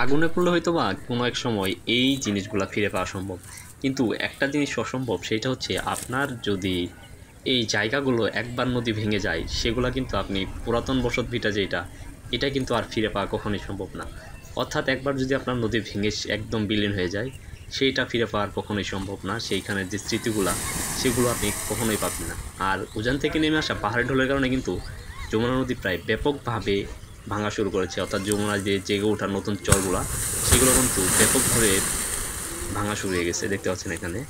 আগুনে পড়লে হয়তো বা কোনো এক সময় এই জিনিসগুলা ফিরে পাওয়া সম্ভব, কিন্তু একটা জিনিস অসম্ভব, সেটা হচ্ছে আপনার যদি এই জায়গাগুলো একবার নদী ভেঙে যায়, সেগুলা কিন্তু আপনি পুরাতন বসত ভিটা যেটা, এটা কিন্তু আর ফিরে পাওয়া কখনোই সম্ভব না। অর্থাৎ একবার যদি আপনার নদী ভেঙে একদম বিলীন হয়ে যায়, সেইটা ফিরে পাওয়ার কখনোই সম্ভব না। সেইখানের যে স্মৃতিগুলা, সেগুলো আপনি কখনোই পাবেন না। আর উজান থেকে নেমে আসা পাহাড়ি ঢলের কারণে কিন্তু যমুনা নদী প্রায় ব্যাপকভাবে ভাঙা শুরু করেছে, অর্থাৎ যমুনা যে জেগে ওঠার নতুন চরগুলা, সেগুলো কিন্তু ব্যাপকভাবে ভাঙা শুরু হয়ে গেছে, দেখতে পাচ্ছেন এখানে।